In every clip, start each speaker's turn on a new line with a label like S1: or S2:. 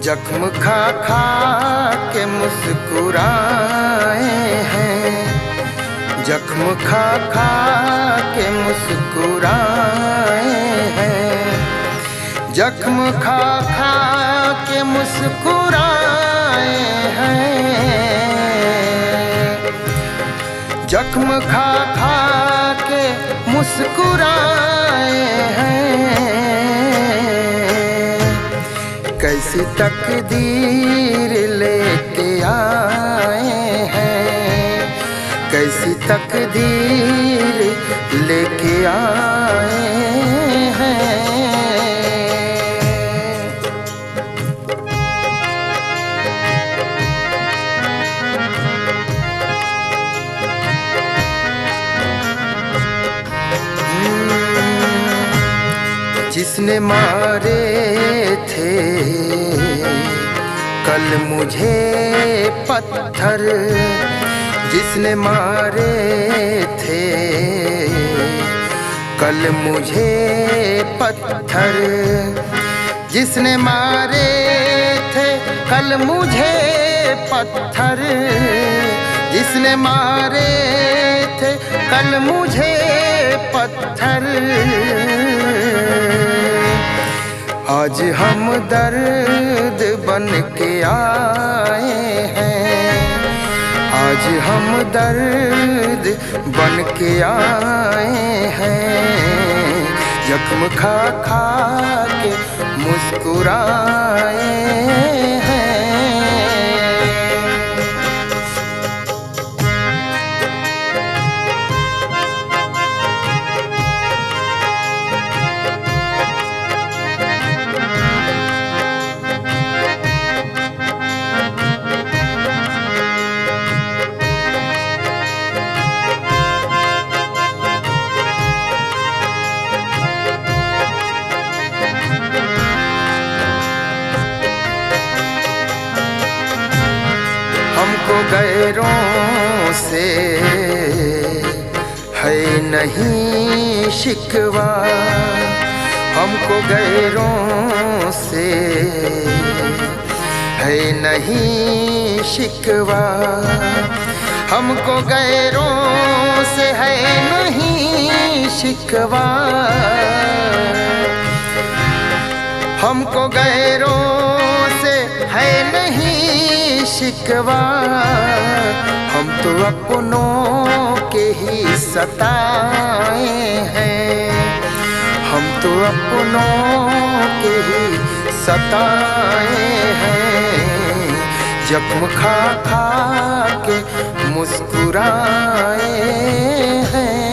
S1: जख्म खा खा के मुस्कुराए हैं, जख्म खा खा के मुस्कुराए हैं, जख्म खा खा के मुस्कुराए हैं, जख्म खा खा के मुस्कुराए हैं। कैसी तकदीर लेके आए हैं, कैसी तकदीर लेके आए हैं। जिसने मारे थे कल मुझे पत्थर, जिसने मारे थे कल मुझे पत्थर, जिसने मारे थे कल मुझे पत्थर, जिसने मारे थे कल मुझे पत्थर, आज हम दर्द बन के आए हैं, आज हम दर्द बन के आए हैं। जख्म खा खा के मुस्कुराए हैं। हमको गैरों से है नहीं शिकवा, हमको गैरों से है नहीं शिकवा, हमको गैरों से है नहीं शिकवा, हमको गैरों से है नहीं शिकवा। हम तो अपनों के ही सताए हैं, हम तो अपनों के ही सताए हैं। जख्म खा खा के मुस्कुराए हैं।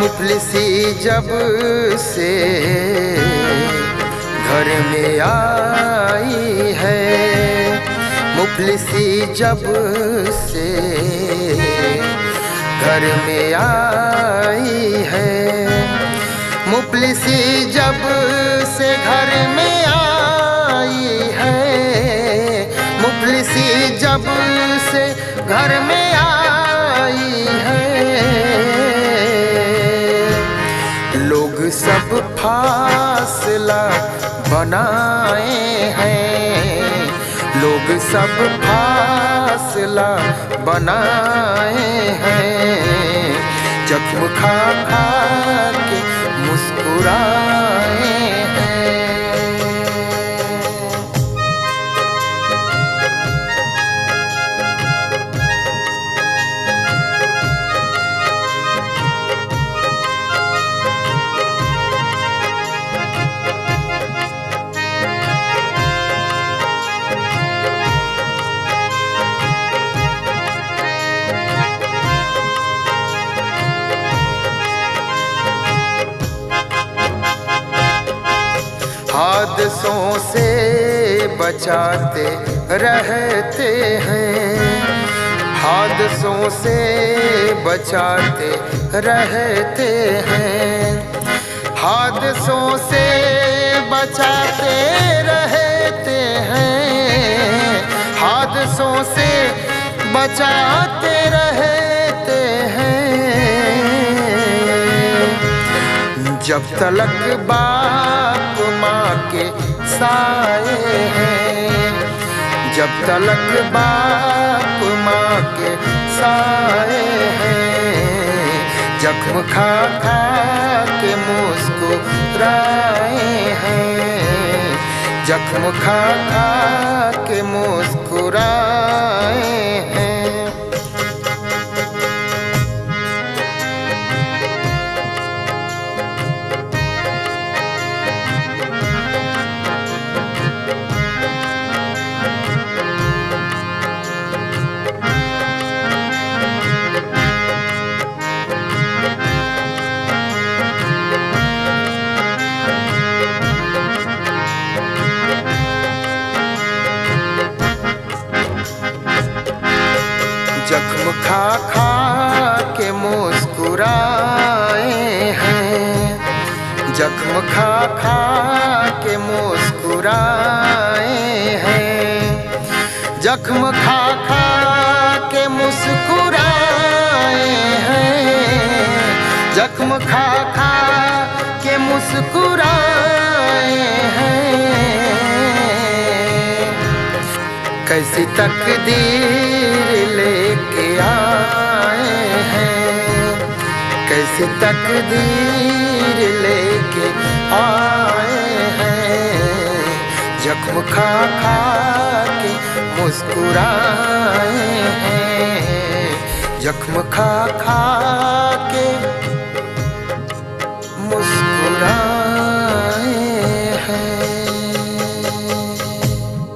S1: मुफलिसी जब से घर में आई है, मुफलिसी जब से घर में आई है, मुफलिसी जब से घर में आई है, मुफलिसी जब से घर में आई है। लोग सब फासला बनाए हैं, लोग सब फासला बनाए हैं। जख्म खा खा के मुस्कुराए हैं। हादसों से बचाते रहते हैं, हादसों से बचाते रहते हैं, हादसों से बचाते रहते हैं, हादसों से बचाते रहते हैं। जब तलक बाप माँ के साए हैं, जब तलक बाप माँ के साए हैं, जख्म खा खा के मुस्कुराए हैं, जख्म खा खा के मुस्कुराए हैं। जख्म खा खा के मुस्कुराए हैं, जख्म खा खा के मुस्कुराए हैं, जख्म खा खा के मुस्कुराए हैं, जख्म खा खा के मुस्कुराए हैं। कैसी तकदीर लेके आए हैं, कैसी तकदीर लेके आए हैं, जख्म खा खा के मुस्कुराए हैं, जख्म खा खा के मुस्कुराए।